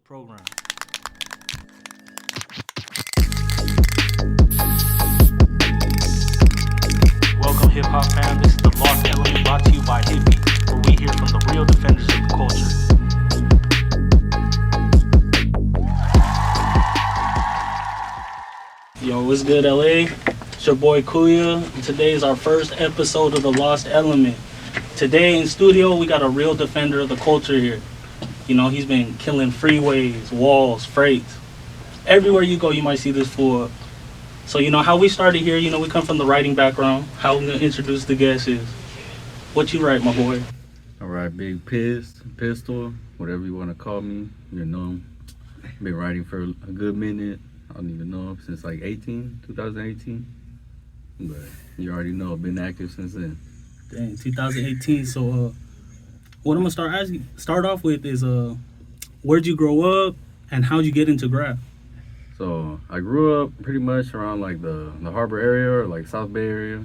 program. Welcome, hip hop fam. This is the Lost Element brought to you by Hippie, where we hear from the real defenders of the culture. Yo, what's good, LA? It's your boy Kuya. Today is our first episode of the Lost Element. Today in studio, we got a real defender of the culture here. You know, he's been killing freeways, walls, freights. Everywhere you go, you might see this fool. So, you know, how we started here, you know, we come from the writing background. How I'm going to introduce the guest is, what you write, my boy? All right, Big Pistol, whatever you want to call me. You know, been writing for a good minute. I don't even know, since like 2018. But you already know, I've been active since then. Dang, 2018. So, what I'm gonna start off with is, where'd you grow up and how'd you get into graph? So I grew up pretty much around like the Harbor area or like South Bay area.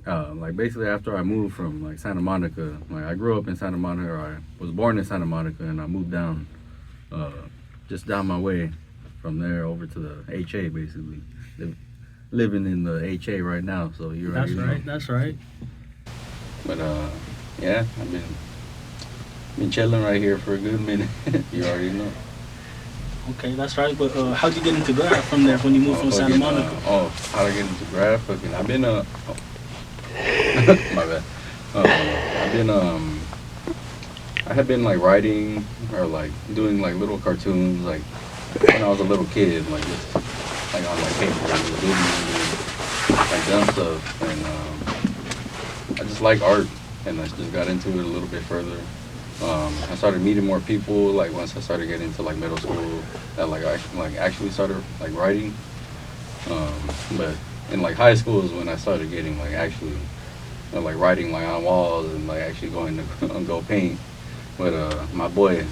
Like basically after I moved from like Santa Monica, like I grew up in Santa Monica, or I was born in Santa Monica, and I moved down, just down my way from there over to the HA basically. Living in the HA right now, so you already know. That's right. But yeah, I've been chilling right here for a good minute. You already know. Okay, that's right. But how'd you get into graph from there when you moved from Santa Monica? How'd I get into graph? Fucking, I've been my bad. I had been like writing or like doing like little cartoons like when I was a little kid, like just like on like paper, like dumb stuff, and I just like art, and I just got into it a little bit further. I started meeting more people like once I started getting into like middle school that like I like actually started like writing. But in like high school is when I started getting like actually like writing like on walls and like actually going to go paint. But my boy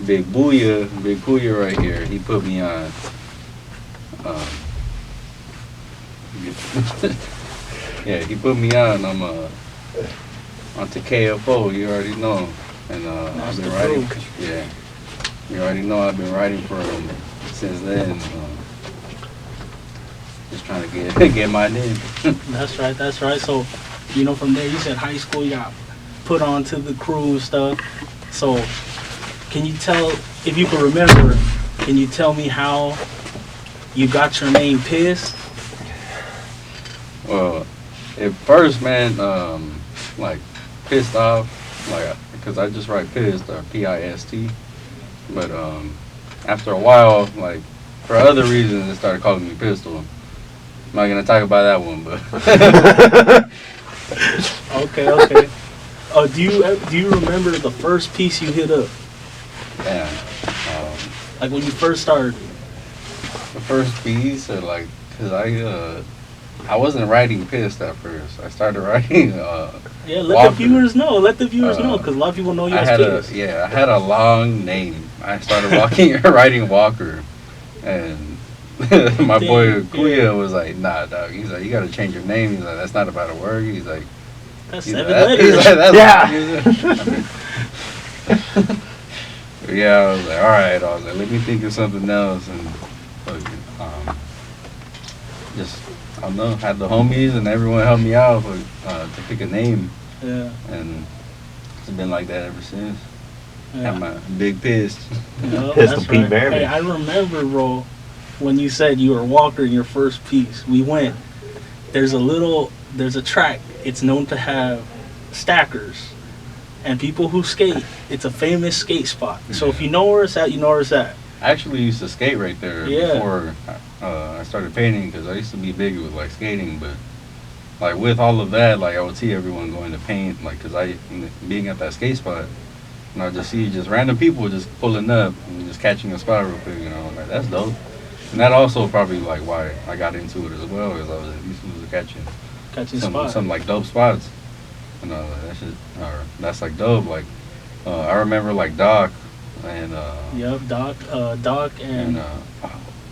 Big Kuya right here, he put me on. Yeah, he put me on. I'm onto KFO. You already know. And I've been writing. Yeah, you already know I've been writing for him since then. Just trying to get my name. That's right. So, you know, from there you said high school, you got put on to the crew and stuff. So, can you tell, if you can remember, can you tell me how you got your name Pist? Well, at first, man, like pissed off, like. Because I just write Pist, or P-I-S-T, but after a while, like for other reasons, they started calling me Pistol. I'm not gonna talk about that one, but okay. Do you remember the first piece you hit up? Man, like when you first started. The first piece, or like, cause I wasn't writing Pist at first. I started writing. Yeah, let the viewers know. Because a lot of people know you as Pist. I had a long name. I started writing Walker, and my boy Kuya was like, "Nah, dog." He's like, "You gotta change your name." He's like, "That's not about a word." He's like, "That's 7 letters." Like, Yeah. Yeah, I was like, all right. I was like, let me think of something else, and just. I don't know, had the homies and everyone help me out to pick a name. Yeah. And it's been like that ever since. Yeah. Had my Big Pist. Yeah, Pistol P. right. Baby. Hey, I remember, bro, when you said you were Walker in your first piece. We went. There's a track. It's known to have stackers. And people who skate, it's a famous skate spot. So if you know where it's at, you know where it's at. I actually used to skate right there before I started painting, because I used to be big with like skating, but like with all of that, like I would see everyone going to paint, like because being at that skate spot, and I just see just random people just pulling up and just catching a spot real quick, you know, like that's dope. And that also probably like why I got into it as well, because I was at least catching some like dope spots, you know, that's like dope. Like I remember like Doc. And Doc and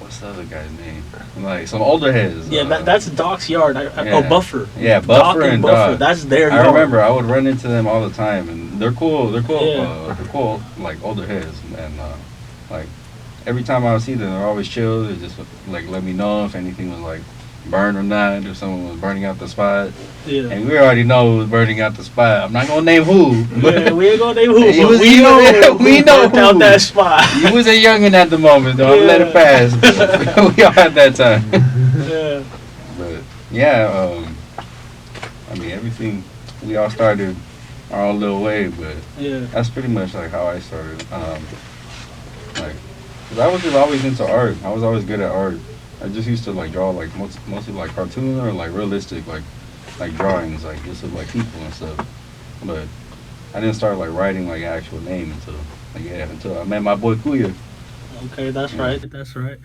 what's the other guy's name? Like some older heads. Yeah, that's Doc's yard. Yeah. Buffer. Yeah, Doc Buffer and Buffer. Doc. That's their I yard. remember I would run into them all the time, and they're cool. They're cool. Yeah. They're cool, like older heads, and like every time I would see them, they're always chill. They just like let me know if anything was like burned or not, if someone was burning out the spot. Yeah. And we already know who was burning out the spot. I'm not gonna name who. Yeah, we ain't gonna name who, He but was- we he know was- we who know burnt out who. that spot. He was a youngin' at the moment, though. I'm let it pass. We all had that time. Yeah. But yeah, I mean everything. We all started our own little way, but Yeah. that's pretty much like how I started. Like, cause I was just always into art. I was always good at art. I just used to like draw like mostly like cartoon or like realistic like drawings like just of like people and stuff. But I didn't start like writing like an actual name until I met my boy Kuya. Okay, that's right. That's right.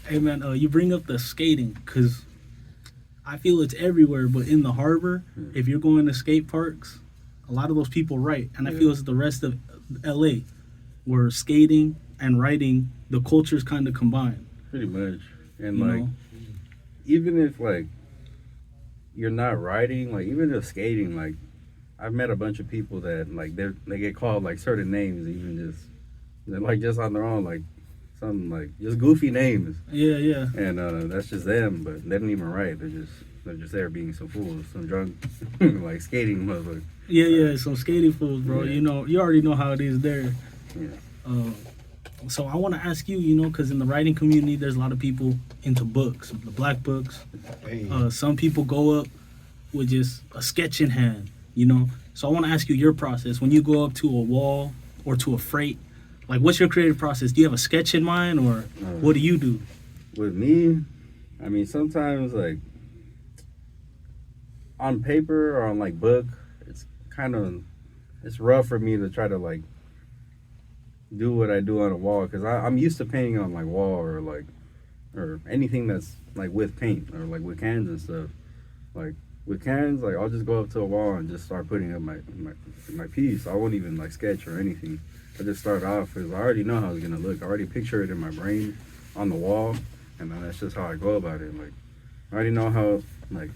Hey man, you bring up the skating because I feel it's everywhere, but in the harbor, if you're going to skate parks, a lot of those people write, and I feel it's the rest of LA where skating and writing, the cultures kind of combine. Pretty much. And You like know? even if like you're not writing, like even just skating, like I've met a bunch of people that like they get called like certain names, even just they're like just on their own, like some like just goofy names, Yeah. and that's just them. But they don't even write. They're just there being some fools, some drunk like skating motherfuckers. Yeah, some skating fools, bro. Yeah. You know, you already know how it is there. Yeah. So I want to ask you, because in the writing community, there's a lot of people into books, the black books. Some people go up with just a sketch in hand, So I want to ask you your process. When you go up to a wall or to a freight, like what's your creative process? Do you have a sketch in mind or what do you do? With me, I mean, sometimes like on paper or on like book, it's rough for me to try to like do what I do on a wall because I'm used to painting on like wall or anything that's like with paint or like with cans and stuff. Like with cans, like I'll just go up to a wall and just start putting up my piece. I won't even like sketch or anything. I just start off because I already know how it's gonna look. I already picture it in my brain on the wall, and then that's just how I go about it. Like I already know how like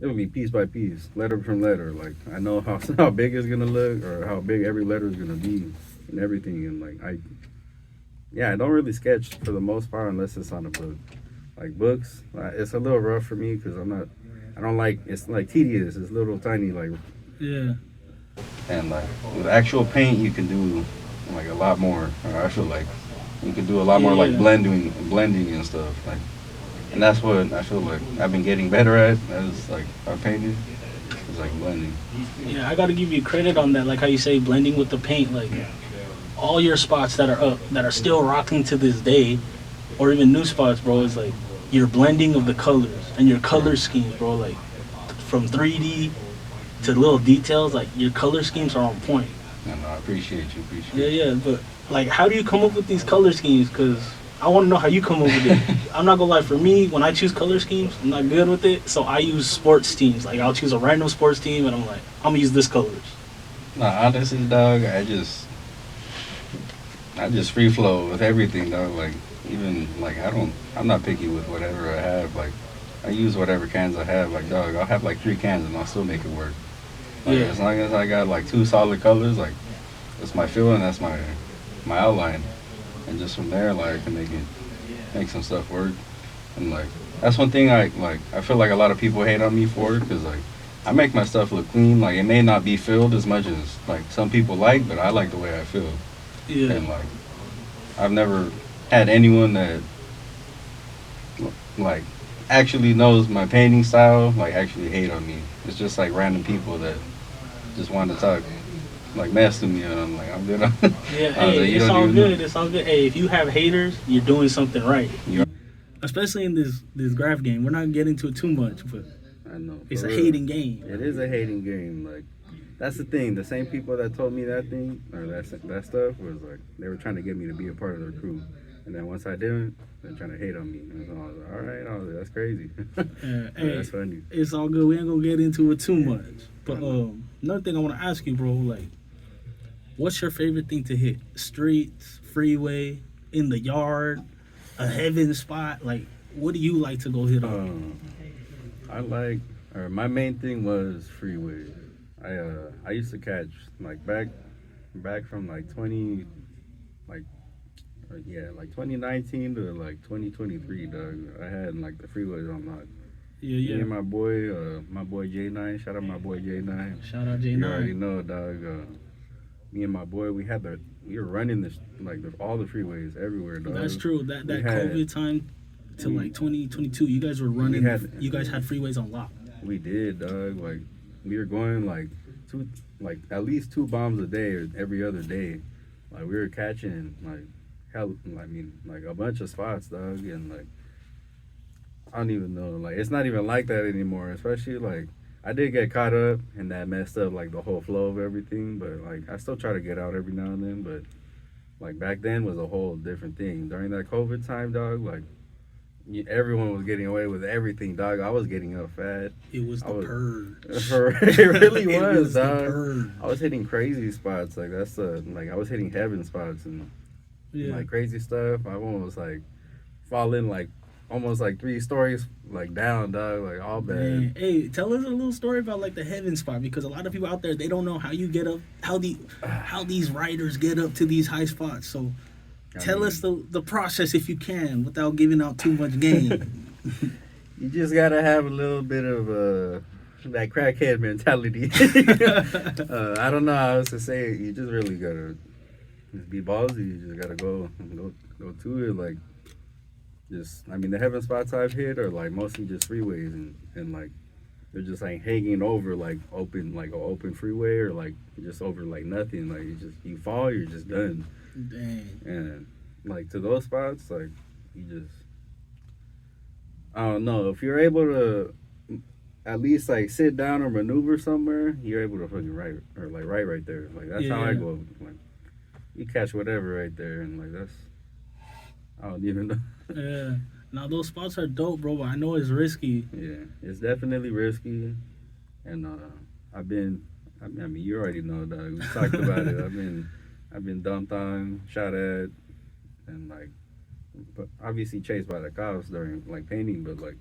it would be piece by piece, letter from letter. Like I know how big it's gonna look or how big every letter is gonna be and everything. And like I don't really sketch for the most part unless it's on a book. Like books, it's a little rough for me because I don't like it's like tedious. It's little tiny like Yeah. And like with actual paint, you can do like a lot more. Or I feel like you can do a lot more like blending and stuff. Like, and that's what I feel like I've been getting better at as like I painted. It's like blending. Yeah, I got to give you credit on that. Like how you say blending with the paint. Like all your spots that are up, that are still rocking to this day, or even new spots, bro, is like your blending of the colors and your color schemes, bro. Like from 3D to little details, like your color schemes are on point. And I appreciate you. Yeah, but like how do you come up with these color schemes? Because I want to know how you come up with it. I'm not gonna lie, for me, when I choose color schemes, I'm not good with it, so I use sports teams. Like I'll choose a random sports team and I'm like, I'm gonna use this colors. Nah, honestly, dog, I just free flow with everything, dog. Like even like I'm not picky with whatever I have. Like I use whatever cans I have. Like dog, I'll have like 3 cans and I'll still make it work. Like, Yeah. as long as I got like 2 solid colors, like that's my feeling, that's my outline, and just from there, like I can make some stuff work. And like that's one thing I feel like a lot of people hate on me for, because like I make my stuff look clean. Like it may not be filled as much as like some people like, but I like the way I feel. Yeah. And like I've never had anyone that like actually knows my painting style like actually hate on me. It's just like random people that just want to talk like mess to me, and I'm like, I'm good on Yeah, I was hey, like, you it's don't all even good. know. It's all good. Hey, if you have haters, you're doing something right. You're- Especially in this graph game. We're not getting to it too much, but I know. it's for a real. hating game. It is a hating game. Like that's the thing. The same people that told me that thing or that stuff was like they were trying to get me to be a part of their crew, and then once I didn't, they're trying to hate on me. And so I was like, all right, that's crazy. Hey, That's funny. it's all good. We ain't gonna get into it too much. But another thing I want to ask you, bro, like, what's your favorite thing to hit? Streets, freeway, in the yard, a heaven spot? Like, what do you like to go hit on? My main thing was freeways. I used to catch like back from like 20 like like 2019 to like 2023, dog. I had like the freeways on lock. Yeah. Me and my boy J9. Shout out my boy J9. Shout out J9. You already know, dog. Me and my boy, we were running this all the freeways everywhere, dog. That's true. That COVID time to like 2022, you guys were running. You guys had freeways on lock. We did, dog. Like we were going like at least 2 bombs a day or every other day. Like we were catching like like a bunch of spots, dog, and like I don't even know. Like it's not even like that anymore. Especially like I did get caught up and that messed up like the whole flow of everything. But like I still try to get out every now and then. But like back then was a whole different thing. During that COVID time, dog, like everyone was getting away with everything, dog. I was getting up fat. It was the purge. It really was, dog. The purge. I was hitting crazy spots. Like I was hitting heaven spots and like crazy stuff. I almost like falling like almost like 3 stories like down, dog. Like all bad. Man. Hey, tell us a little story about like the heaven spot, because a lot of people out there, they don't know how you get up, how these riders get up to these high spots. So tell us the process if you can without giving out too much game. You just gotta have a little bit of that crackhead mentality. I don't know how else to say it. You just really gotta just be ballsy. You just gotta go to it. Like the heaven spots I've hit are like mostly just freeways and like they're just like hanging over like an open freeway or like just over like nothing. Like you fall, you're just done. Dang. And like to those spots, like you just I don't know, if you're able to at least like sit down or maneuver somewhere, you're able to fucking right there. Like that's how I go. Like you catch whatever right there, and like that's I don't even know. Yeah. Now those spots are dope, bro. But I know it's risky. Yeah, it's definitely risky, and you already know, dog. We talked about it. I've been dumped on, shot at, and like, but obviously chased by the cops during like painting. But like,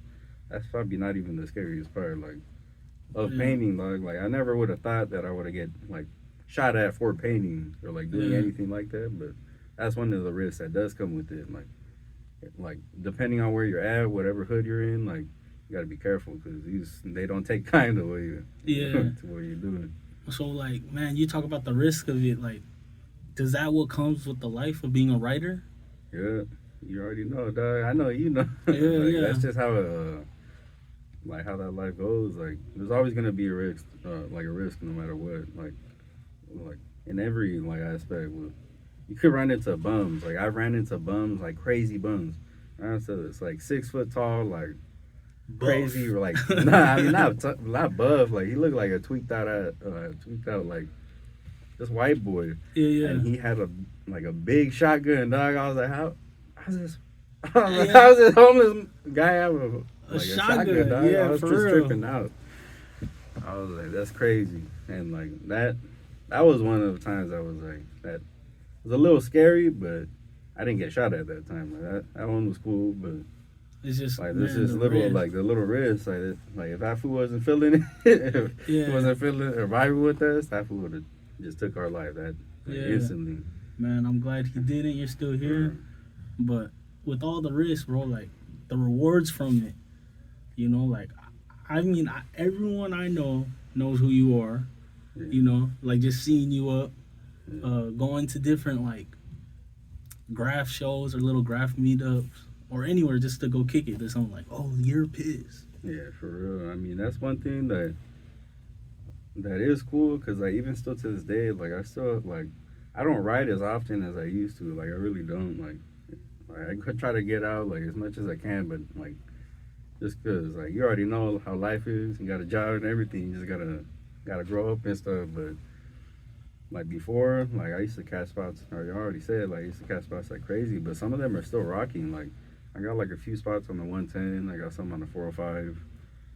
that's probably not even the scariest part. Like, of painting, dog. Like, I never would have thought that I would have get like shot at for painting or like doing anything like that. But that's one of the risks that does come with it. Like depending on where you're at, whatever hood you're in, like you gotta be careful because they don't take kind of way to what you're doing. So like, man, you talk about the risk of it. Like, does that what comes with the life of being a writer? Yeah, you already know, dog. I know you know. Yeah, That's just how like how that life goes. Like there's always gonna be a risk, no matter what. Like in every like aspect. You could run into bums. Like I've ran into bums, like crazy bums. So it's like 6 foot tall, like Buff. Crazy, like not buff. Like he looked like a tweaked out like this white boy. Yeah. And he had a big shotgun, dog. I was like, how's this homeless guy have a shotgun, dog? Yeah, I was for just real. tripping out. I was like, that's crazy. And like that was one of the times I was like that. It was a little scary, but I didn't get shot at that time. Like that one was cool, but it's just like this is little risk. Like the little risk. Like if that fool wasn't feeling it, if he wasn't feeling or vibing with us, that fool would have just took our life instantly. Man, I'm glad he didn't. You're still here, but with all the risk, bro, like the rewards from it, you know, like I mean, everyone I know knows who you are. Yeah. You know, like just seeing you up. Going to different like graph shows or little graph meetups or anywhere just to go kick it. There's something like, oh, you're pissed. Yeah, for real. I mean, that's one thing that is cool because like even still to this day, like I still like I don't ride as often as I used to. Like I really don't. Like I could try to get out like as much as I can, but like just because like you already know how life is. You got a job and everything. You just gotta grow up and stuff, but. Like before, like I used to catch spots, or you already said, like I used to catch spots like crazy, but some of them are still rocking. Like I got like a few spots on the 110, I got some on the 405.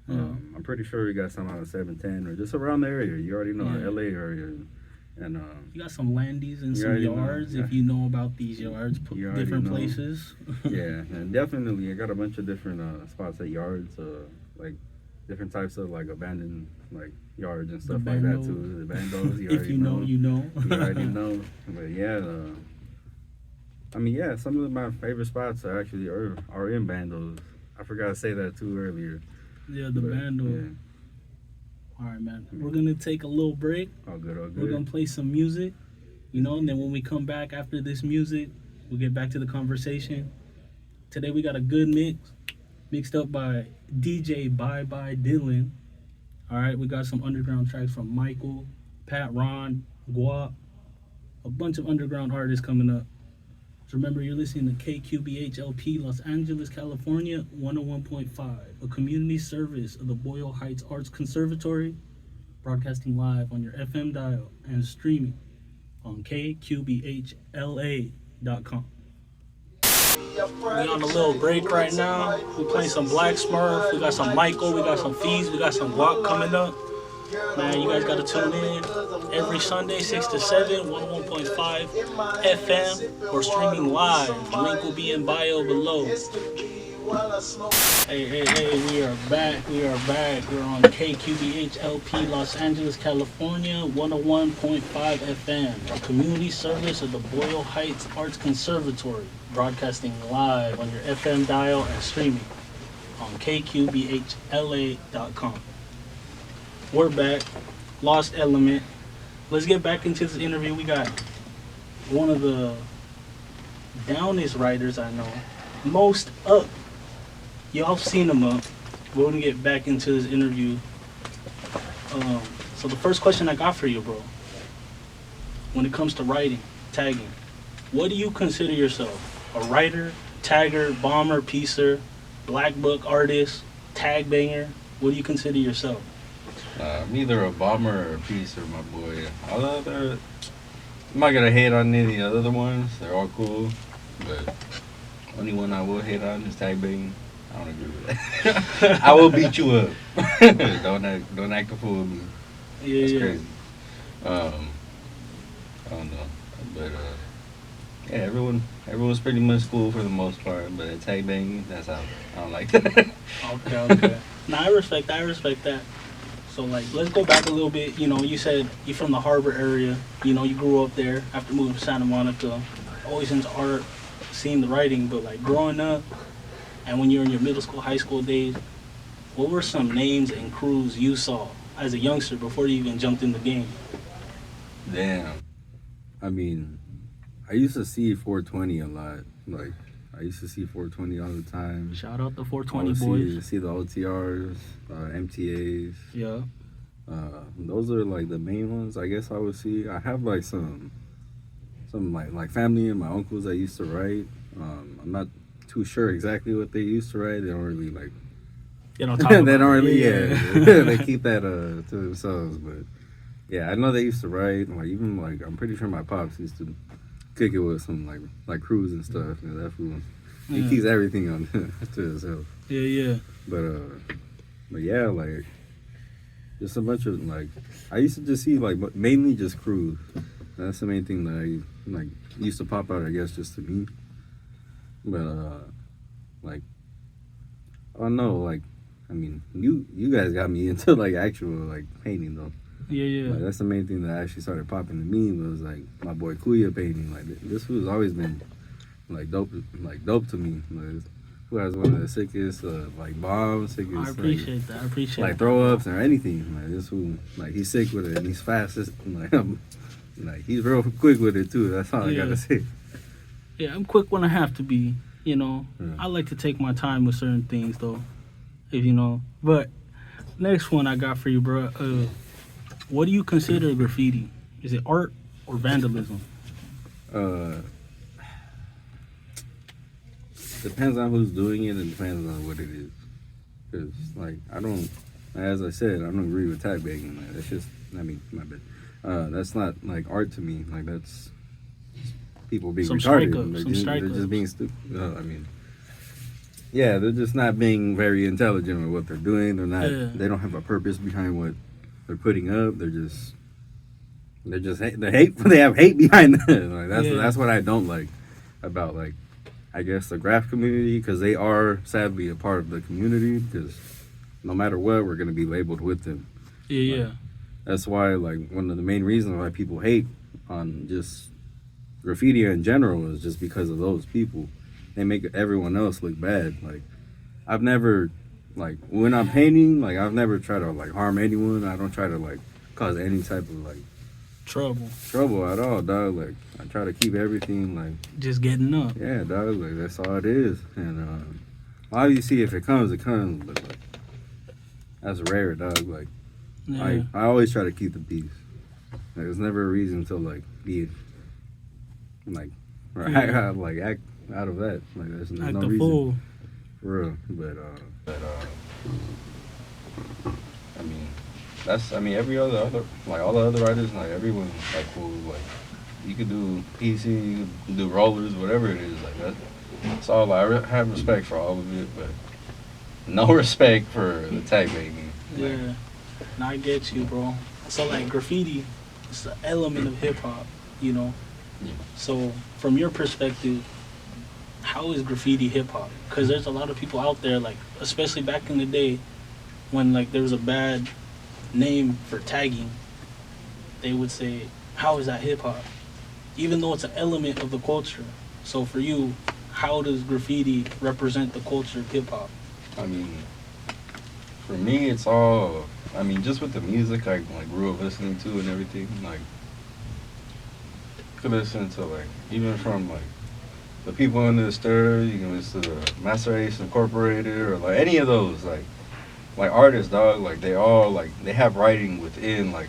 I'm pretty sure we got some on the 710 or just around the area. You already know, LA area. And you got some landies and you some already know, yards. yeah. If you know about these yards, You already different know. places. Yeah, and definitely I got a bunch of different spots at yards, like different types of like abandoned like yards and stuff like that too. The bandos, you If already you know, you know. You already know. But yeah, I mean, yeah, some of my favorite spots are actually are in bandos. I forgot to say that too earlier. Yeah, the bando. Yeah. All right, man. We're gonna take a little break. All good, all good. We're gonna play some music, and then when we come back after this music, we'll get back to the conversation. Today we got a good mix, mixed up by DJ Bye Bye Dylan. All right, we got some underground tracks from Michael, Pat Ron, Guap, a bunch of underground artists coming up. So remember, you're listening to KQBHLP Los Angeles, California, 101.5, a community service of the Boyle Heights Arts Conservatory, broadcasting live on your FM dial and streaming on KQBHLA.com. We on a little break right now. We playing some Black Smurf. We got some Michael. We got some Fees. We got some Guap coming up. Man, you guys got to tune in every Sunday, 6 to 7, 101.5 FM, or streaming live. Link will be in bio below. Hey, we are back. We're on KQBHLP Los Angeles, California, 101.5 FM, a community service of the Boyle Heights Arts Conservatory, broadcasting live on your FM dial and streaming on KQBHLA.com. We're back. Lost Element. Let's get back into this interview. We got one of the downest writers I know. Most up. Y'all seen him up. We're gonna get back into this interview. So the first question I got for you, bro, when it comes to writing, tagging, what do you consider yourself? A writer, tagger, bomber, piecer, black book artist, tag banger? What do you consider yourself? I'm either a bomber or a piecer, my boy. All the other, I'm not gonna hate on any of the other ones. They're all cool, but only one I will hate on is tag bang. I don't agree with that. I will beat you up. Don't act a fool with me. Yeah, That's crazy. I don't know, but yeah, everyone's pretty much cool for the most part. But tag bang, that's out. I don't like that. Okay. Nah, I respect that. So, like, let's go back a little bit. You know, you said you're from the Harbor area. You know, you grew up there after moving to Santa Monica. Always into art, seeing the writing. But, like, growing up and when you were in your middle school, high school days, what were some names and crews you saw as a youngster before you even jumped in the game? Damn. I mean, I used to see 420 a lot. Like, I used to see 420 all the time. Shout out the 420 boys. See the OTRs, MTAs. Yeah. Those are like the main ones. I guess I would see. I have like some like family and my uncles that used to write. I'm not too sure exactly what they used to write. They don't really like. They don't talk about they don't really. Yeah. They keep that to themselves. But yeah, I know they used to write. Like even like I'm pretty sure my pops used to kick it with some like crews and stuff. You know, that fool. He keeps everything on to himself. Yeah. But yeah, like just a bunch of like I used to just see like mainly just crews. That's the main thing that I like used to pop out, I guess, just to me. But like I don't know, like I mean you guys got me into like actual like painting though. Yeah. Like, that's the main thing that actually started popping to me was like my boy Kuya painting. Like this was always been like dope to me. Like, who has one of the sickest like bombs, sickest. I appreciate that. Like throw ups or anything. Like this who like he's sick with it and he's fast. Like he's real quick with it too. That's all I gotta say. Yeah, I'm quick when I have to be. You know, Yeah. I like to take my time with certain things though. If you know. But next one I got for you, bro. What do you consider graffiti? Is it art or vandalism? Depends on who's doing it and depends on what it is. Cause like as I said, I don't agree with tag bagging. Like, that's just, I mean, my bad. That's not like art to me. Like that's people being retarded. They're just being stupid. I mean, yeah, they're just not being very intelligent with what they're doing. They're not. They don't have a purpose behind what they're putting up. They're just They're just they have hate behind them. Like that's what I don't like about like I guess the graph community, because they are sadly a part of the community, because no matter what, we're gonna be labeled with them. Yeah. That's why like one of the main reasons why people hate on just graffiti in general is just because of those people. They make everyone else look bad. Like I've never like when I'm painting, like I've never tried to like harm anyone. I don't try to like cause any type of like trouble at all, dog. Like I try to keep everything like just getting up. Yeah, dog. Like that's all it is. And obviously, if it comes, it comes. But like that's rare, dog. Like I always try to keep the peace. Like there's never a reason to like be like or act out of that. Like there's no reason. Fool. For real. But I mean every other like all the other writers, like everyone like cool, like you could do PC, you could do rollers, whatever it is, like that's all. I have respect for all of it, but no respect for the tag making. Yeah, and I get you, bro. So like graffiti, it's an element of hip hop, you know. Yeah. So from your perspective, how is graffiti hip hop? Because there's a lot of people out there, like especially back in the day, when like there was a bad name for tagging, they would say, "How is that hip hop?" Even though it's an element of the culture. So for you, how does graffiti represent the culture of hip hop? I mean, for me, it's all. I mean, just with the music I like grew up listening to and everything, like you could listen to like even from like the people in the stir, you can listen to Master Ace Incorporated or like any of those like artists, dog. Like they all like they have writing within like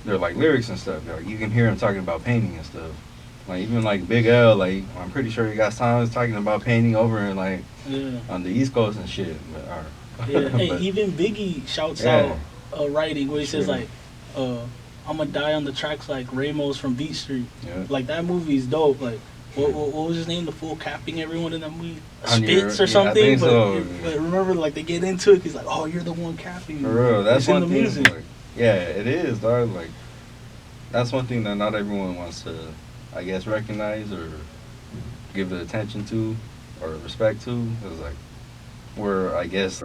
their like lyrics and stuff. Like you can hear them talking about painting and stuff. Like even like Big L, like I'm pretty sure he got songs talking about painting over in like on the East Coast and shit. But, Hey, even Biggie shouts out writing where he says like, "I'm gonna die on the tracks like Ramos from Beat Street." Yeah. Like that movie's dope. Like what was his name? The fool capping everyone in that movie, Spitz or something. But remember, like they get into it. He's like, "Oh, you're the one capping." For real, that's one thing. Like, yeah, it is, dog. Like that's one thing that not everyone wants to, I guess, recognize or give the attention to or respect to. Is like we're I guess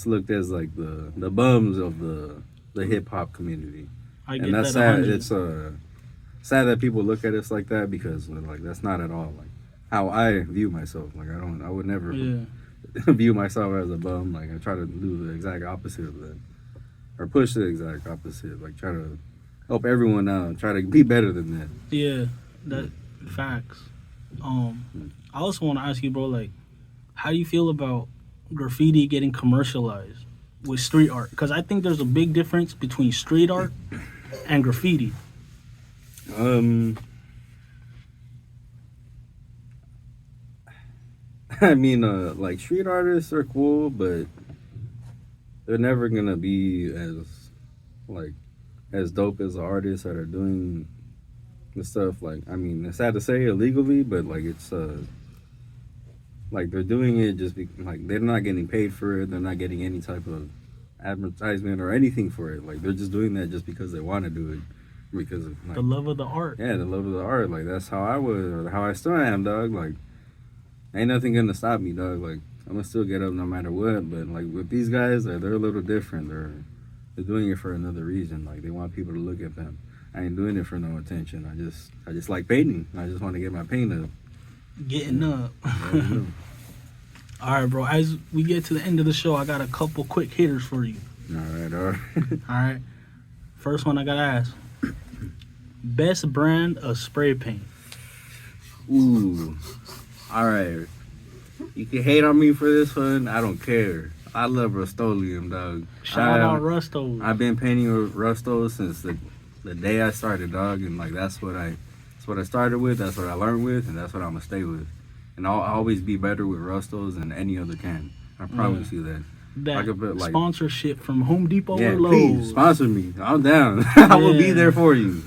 looked as like the bums of the hip hop community. And that's sad. 100. It's sad that people look at us like that, because like that's not at all like how I view myself. Like I would never view myself as a bum. Like I try to do the exact opposite of that, or push the exact opposite. Like try to help everyone out, try to be better than that. Yeah, that facts. I also want to ask you, bro, like how do you feel about graffiti getting commercialized with street art? Because I think there's a big difference between street art and graffiti. I mean, like street artists are cool, but they're never gonna be as dope as the artists that are doing the stuff. Like, I mean, it's sad to say illegally, but like it's like they're doing it just like they're not getting paid for it. They're not getting any type of advertisement or anything for it. Like they're just doing that just because they want to do it. Because of like, the love of the art. Yeah, the love of the art. Like that's how I was, or how I still am, dog. Like ain't nothing gonna stop me, dog. Like I'm gonna still get up no matter what. But like with these guys, they're a little different. They're doing it for another reason. Like they want people to look at them. I ain't doing it for no attention. I just like painting. I just want to get my paint up. Getting up. All right, bro. As we get to the end of the show, I got a couple quick hitters for you. All right. All right. First one I gotta ask. Best brand of spray paint. Ooh. All right. You can hate on me for this one. I don't care. I love Rust-Oleum, dog. Shout out Rust-Oleum. I've been painting with Rust-Oleum since the day I started, dog. And like that's what I started with. That's what I learned with, and that's what I'm gonna stay with. And I'll always be better with Rust-Oleum than any other can. I promise you that. That sponsorship from Home Depot or Lowe's. Please sponsor me. I'm down. I will be there for you.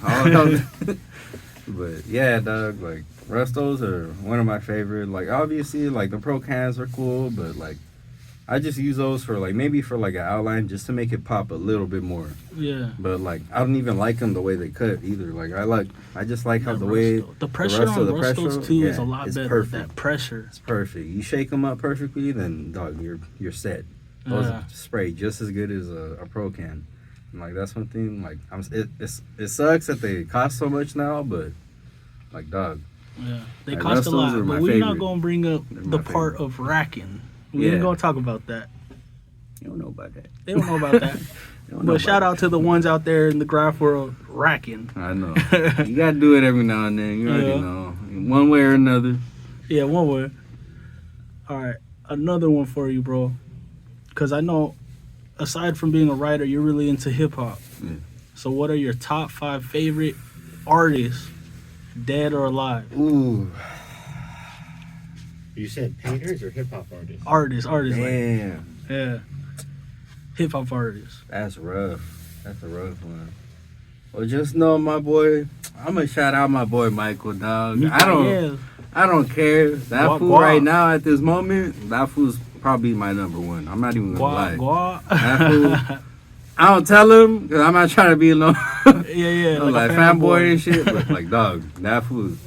But yeah, dog, like Rust-Oleum are one of my favorite. Like obviously, like the Pro cans are cool, but like I just use those for like maybe for like an outline just to make it pop a little bit more. Yeah. But like I don't even like them the way they cut either. Like I just like how the That way Rusto. The pressure on Rustos too is a lot better. Perfect. That pressure. It's perfect. You shake them up perfectly, then dog, you're set. Those spray just as good as a pro can. And like that's one thing. Like it sucks that they cost so much now, but like dog. Yeah, they like, cost a lot. But we're not favorite. gonna bring up the part of racking. We ain't gonna talk about that. You don't know about that. They don't know about that. But shout out to the ones out there in the graph world racking. I know. You gotta do it every now and then. You already know. One way or another. Yeah, one way. All right, another one for you, bro. Because I know, aside from being a writer, you're really into hip hop. Yeah. So, what are your top 5 favorite artists, dead or alive? Ooh. You said painters or hip hop artists? Artists. Damn. Like, yeah. Hip hop artists. That's rough. That's a rough one. Well, just know, my boy, I'm gonna shout out my boy Michael, dog. I don't care. That fool right now at this moment, that fool's probably my number one. I'm not even gonna lie. That fool, I don't tell him because I'm not trying to be like a fanboy and shit. But like, dog, that fool's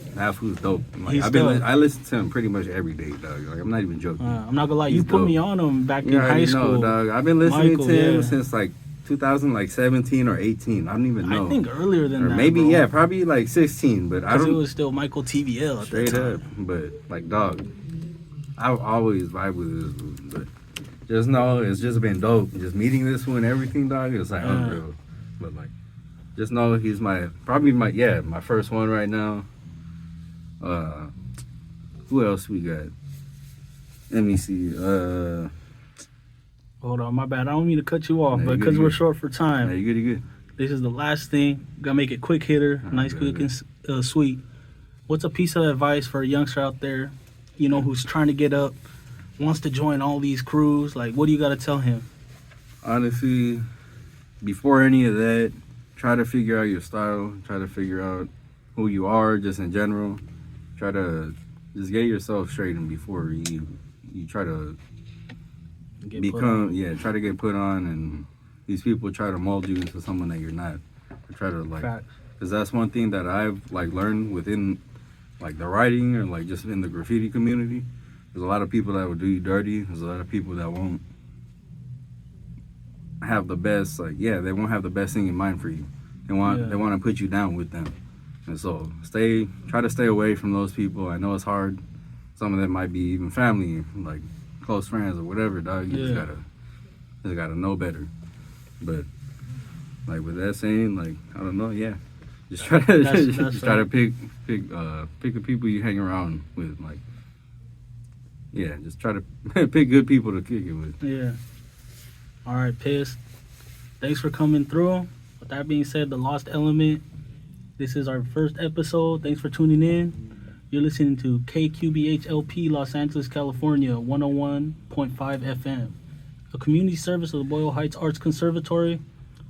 dope. Like, I listen to him pretty much every day, dog. Like, I'm not even joking. I'm not gonna lie, you put me on him back in high school. Know, dog. I've been listening to him since like 2017 or 18. I don't even know. I think earlier than that. Maybe bro. probably like 16. But I don't. It was still Michael TVL at that time. Straight up, but like, dog, I always vibe with this dude. But just know it's just been dope. Just meeting this one, everything, dog. It's like unreal. But like, just know he's my first one right now. Who else we got? Let me see. Hold on, my bad. I don't mean to cut you off, but you because good, we're short for time. Yeah, you good. This is the last thing. Gotta make it quick hitter, nice, quick, and sweet. What's a piece of advice for a youngster out there, who's trying to get up, wants to join all these crews? Like, what do you gotta tell him? Honestly, before any of that, try to figure out your style. Try to figure out who you are, just in general. Try to just get yourself straightened before you try to try to get put on, and these people try to mold you into someone that you're not. Try to because that's one thing that I've like learned within like the writing or like just in the graffiti community. There's a lot of people that will do you dirty. There's a lot of people that won't have the best they won't have the best thing in mind for you. They want to put you down with them. And so try to stay away from those people. I know it's hard. Some of them might be even family, like close friends or whatever, dog. You just gotta know better. But like with that saying, like I don't know, just try to try to pick the people you hang around with, like just try to pick good people to kick it with. Yeah. All right, Pist. Thanks for coming through. With that being said, The Lost Element. This is our first episode. Thanks for tuning in. You're listening to KQBHLP, Los Angeles, California, 101.5 FM. A community service of the Boyle Heights Arts Conservatory,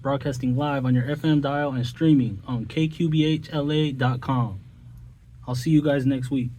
broadcasting live on your FM dial and streaming on kqbhla.com. I'll see you guys next week.